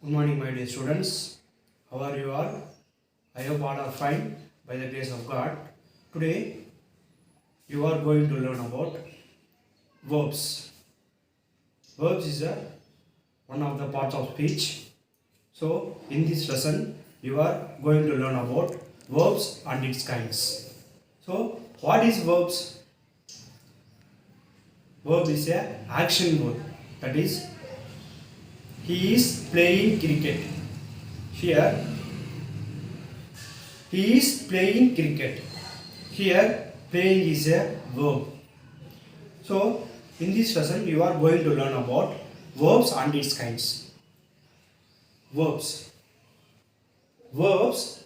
Good morning, my dear students. How are you all? I hope all are fine by the grace of God. Today, you are going to learn about verbs. Verbs is one of the parts of speech. So, in this lesson, you are going to learn about verbs and its kinds. So, what is verbs? Verb is a action word. That is, he is playing cricket. Here, he is playing cricket. Here, playing is a verb. So, in this lesson, you are going to learn about verbs and its kinds. Verbs. Verbs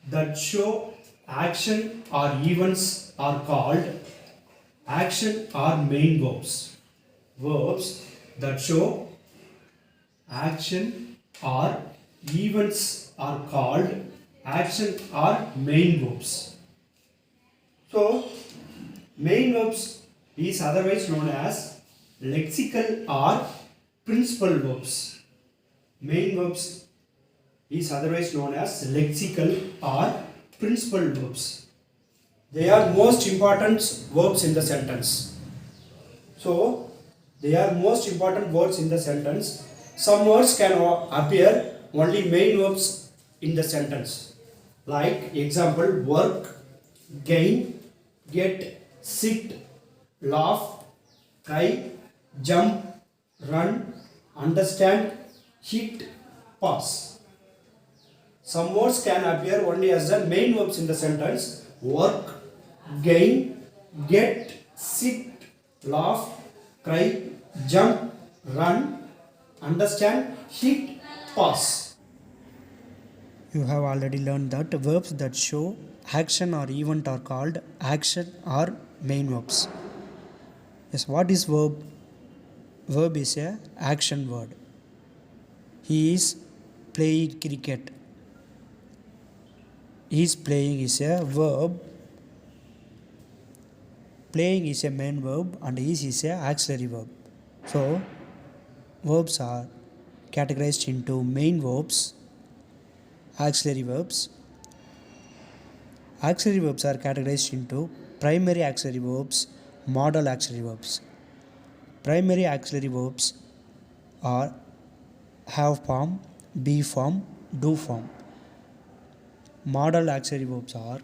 that show action or events are called action or main verbs. Verbs that show action or events are called action or main verbs. So, main verbs is otherwise known as lexical or principal verbs. Main verbs is otherwise known as lexical or principal verbs. They are most important verbs in the sentence. So, they are most important words in the sentence. Some words can appear only main verbs in the sentence. Like example, work, gain, get, sit, laugh, cry, jump, run, understand, hit, pass. Some words can appear only as the main verbs in the sentence. Work, gain, get, sit, laugh, cry, jump, run, understand, hit, pass. You have already learned that verbs that show action or event are called action or main verbs. Yes, what is verb? Verb is a action word. He is playing cricket. He is playing is a verb. Playing is a main verb and is a auxiliary verb. So, verbs are categorized into main verbs, auxiliary verbs. Auxiliary verbs are categorized into primary auxiliary verbs, modal auxiliary verbs. Primary auxiliary verbs are have form, be form, do form. Modal auxiliary verbs are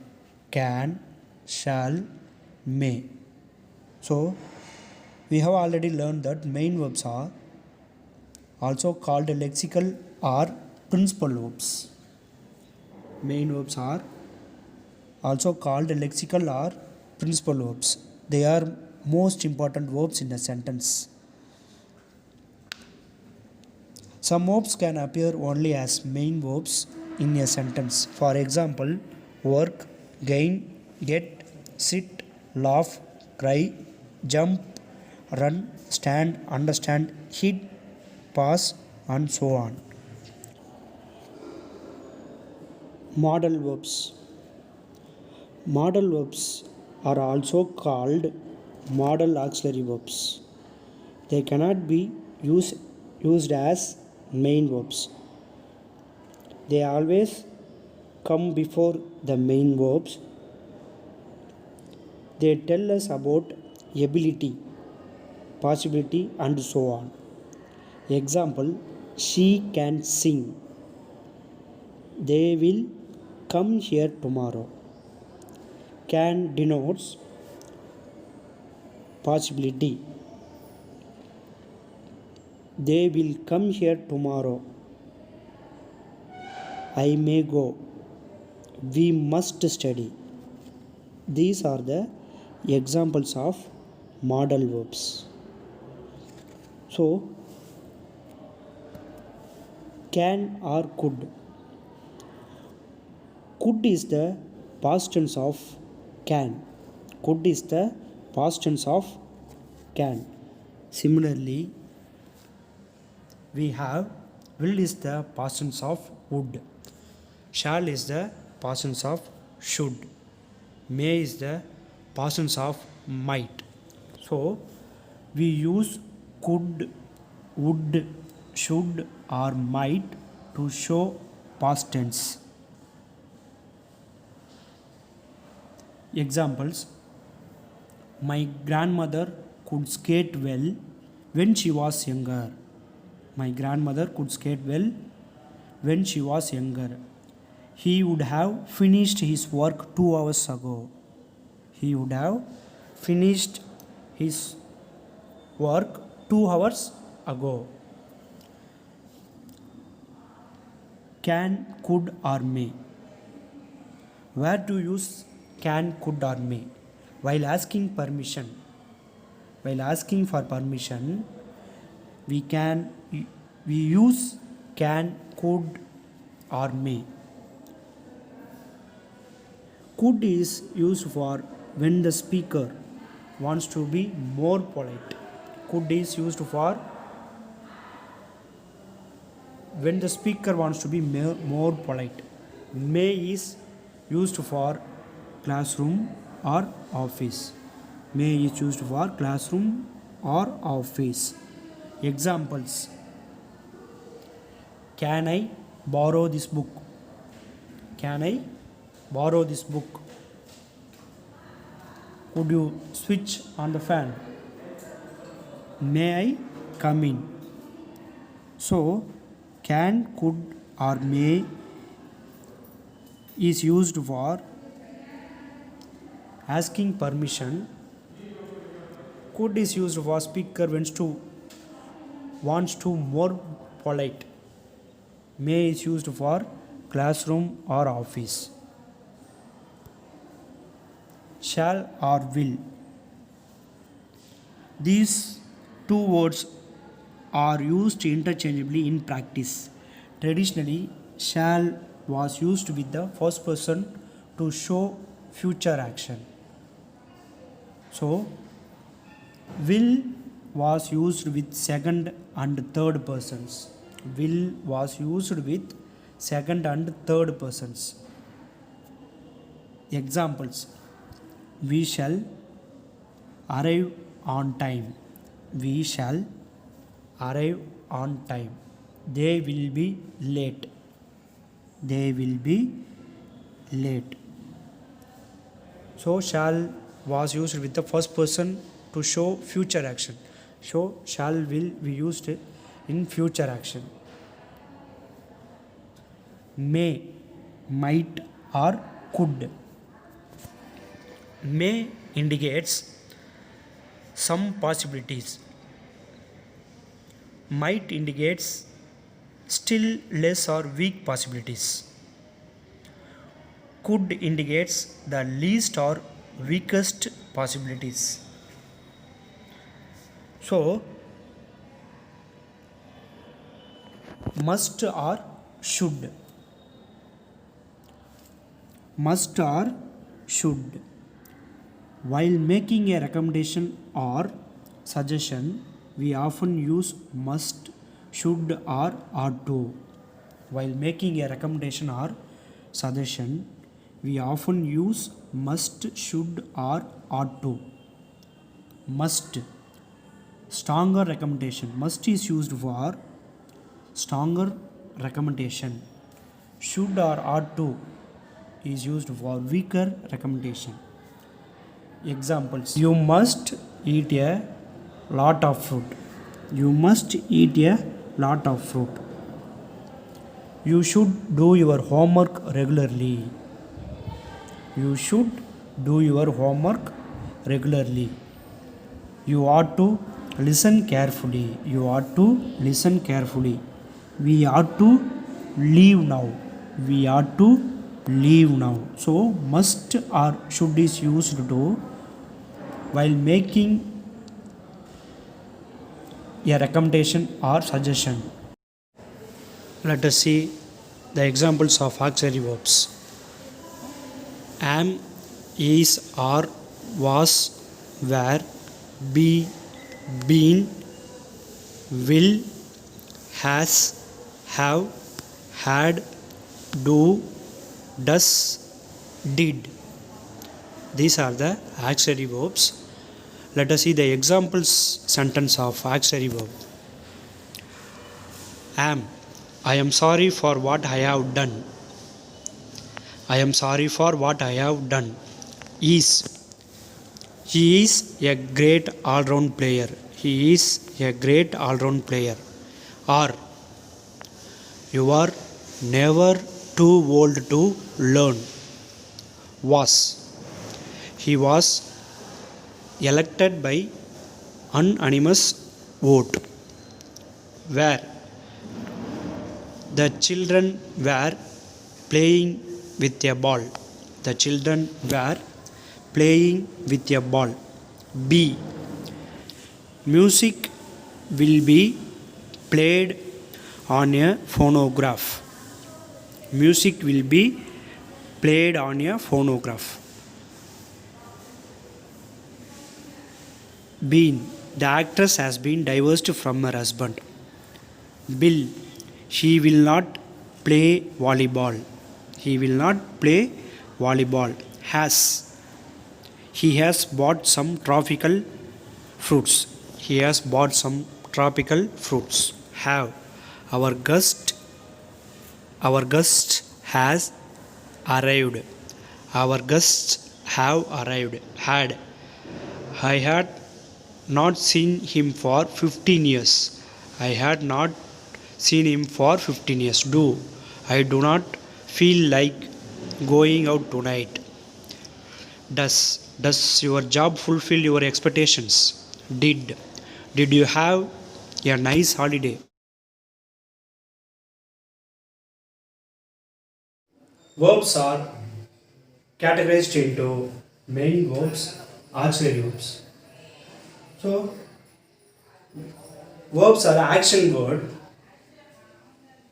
can, shall, may. So, we have already learned that main verbs are also called lexical or principal verbs. Main verbs are also called lexical or principal verbs. They are most important verbs in a sentence. Some verbs can appear only as main verbs in a sentence. For example, work, gain, get, sit, laugh, cry, jump, run, stand, understand, hit, pass, and so on. Modal verbs. Modal verbs are also called modal auxiliary verbs. They cannot be used as main verbs. They always come before the main verbs. They tell us about ability, possibility, and so on. Example, she can sing. They will come here tomorrow. Can denotes possibility. They will come here tomorrow. I may go. We must study. These are the examples of modal verbs. So, can or could. Could is the past tense of can. Could is the past tense of can. Similarly, we have will is the past tense of would. Shall is the past tense of should. May is the past tense of might. So, we use could, would, should, or might to show past tense. Examples: my grandmother could skate well when she was younger. My grandmother could skate well when she was younger. He would have finished his work 2 hours ago. He would have finished his work 2 hours ago. Can, could, or may. Where to use can, could, or may? While asking permission. While asking for permission, we use can, could, or may. Could is used for when the speaker wants to be more polite. Could is used for when the speaker wants to be more polite. May is used for classroom or office. May is used for classroom or office. Examples: can I borrow this book? Can I borrow this book? Could you switch on the fan? May I come in? So, can, could, or may is used for asking permission. Could is used for speaker wants to more polite. May is used for classroom or office. Shall or will. These two words are used interchangeably in practice. Traditionally, shall was used with the first person to show future action. So, will was used with second and third persons. Will was used with second and third persons. Examples: we shall arrive on time. We shall arrive on time. They will be late. They will be late. So, shall was used with the first person to show future action. So, shall will be used in future action. May, might, or could. May indicates some possibilities. Might indicates still less or weak possibilities. Could indicates the least or weakest possibilities. So, must or should. Must or should. While making a recommendation or suggestion, we often use must, should, or ought to. While making a recommendation or suggestion, we often use must, should, or ought to. Must. Stronger recommendation. Must is used for stronger recommendation. Should or ought to is used for weaker recommendation. Examples: you must eat a lot of fruit. You must eat a lot of fruit. You should do your homework regularly. You should do your homework regularly. You ought to listen carefully. You ought to listen carefully. We ought to leave now. We ought to leave now. So, must or should is used to while making a recommendation or suggestion. Let us see the examples of auxiliary verbs. Am, is, are, was, were, be, been, will, has, have, had, do, does, did. These are the auxiliary verbs. Let us see the examples sentence of auxiliary verb. Am. I am sorry for what I have done. I am sorry for what I have done. Is. He is a great all round player. He is a great all round player. Are. You are never too old to learn. Was. He was elected by unanimous vote. Where. The children were playing with a ball. The children were playing with a ball. B. Music will be played on a phonograph. Music will be played on a phonograph. Bean. The actress has been divorced from her husband. Bill. He will not play volleyball. He will not play volleyball. Has. He has bought some tropical fruits. He has bought some tropical fruits. Have. Our guest has arrived. Our guests have arrived. Had. I had not seen him for 15 years. I had not seen him for 15 years. Do. I do not feel like going out tonight. Does. Does your job fulfill your expectations? Did. Did you have a nice holiday? Verbs are categorized into main verbs, auxiliary verbs. So, verbs are action word.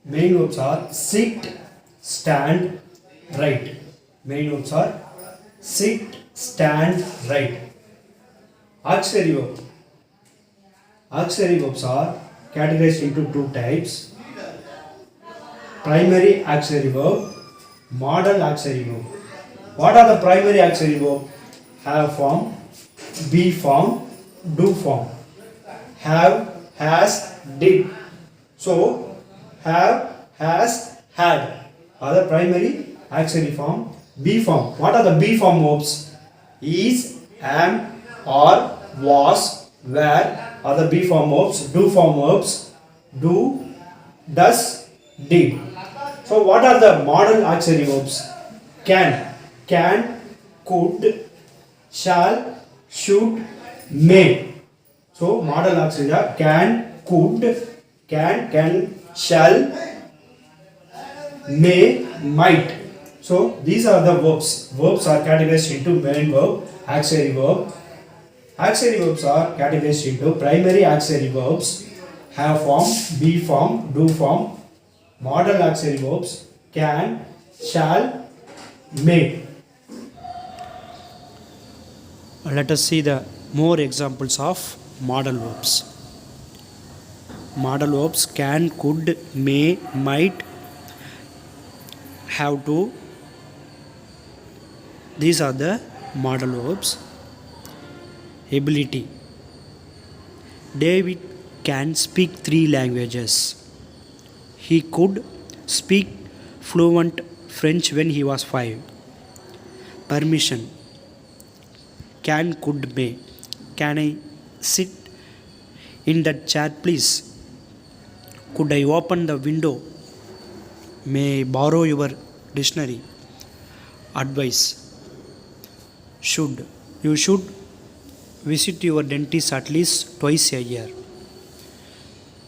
Main verbs are sit, stand, write. Main verbs are sit, stand, write. Auxiliary verb. Auxiliary verbs are categorized into two types: primary auxiliary verb, modal auxiliary verb. What are the primary auxiliary verb? Have form, be form, do form. Have, has, did. So, have, has, had are the primary auxiliary form. Be form. What are the be form verbs? Is, am, are, was, were are the be form verbs. Do form verbs: do, does, did. So what are the modal auxiliary verbs? Can, could, shall, should, may. So modal auxiliary are can, shall, may, might. So these are the verbs. Verbs are categorized into main verb, auxiliary verb. Auxiliary verbs are categorized into primary auxiliary verbs: have form, be form, do form. Modal auxiliary verbs: can, shall, may. Let us see the more examples of modal verbs. Modal verbs: can, could, may, might, have to. These are the modal verbs. Ability. David can speak 3 languages. He could speak fluent French when he was 5. Permission. Can, could, may. Can I sit in that chair, please? Could I open the window? May I borrow your dictionary? Advice. Should. You should visit your dentist at least twice a year.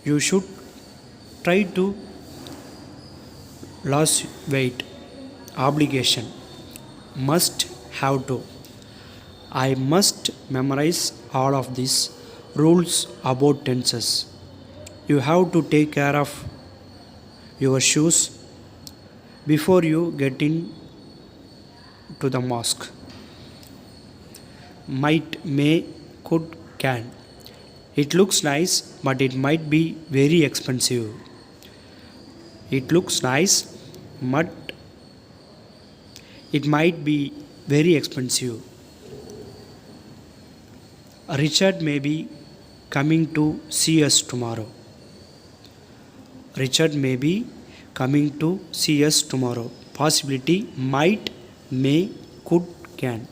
You should try to lose weight. Obligation. Must, have to. I must memorize all of these rules about tenses. You have to take care of your shoes before you get in to the mosque. Might, may, could, can. It looks nice, but it might be very expensive. It looks nice, but it might be very expensive. Richard may be coming to see us tomorrow. Richard may be coming to see us tomorrow. Possibility might, may, could, can.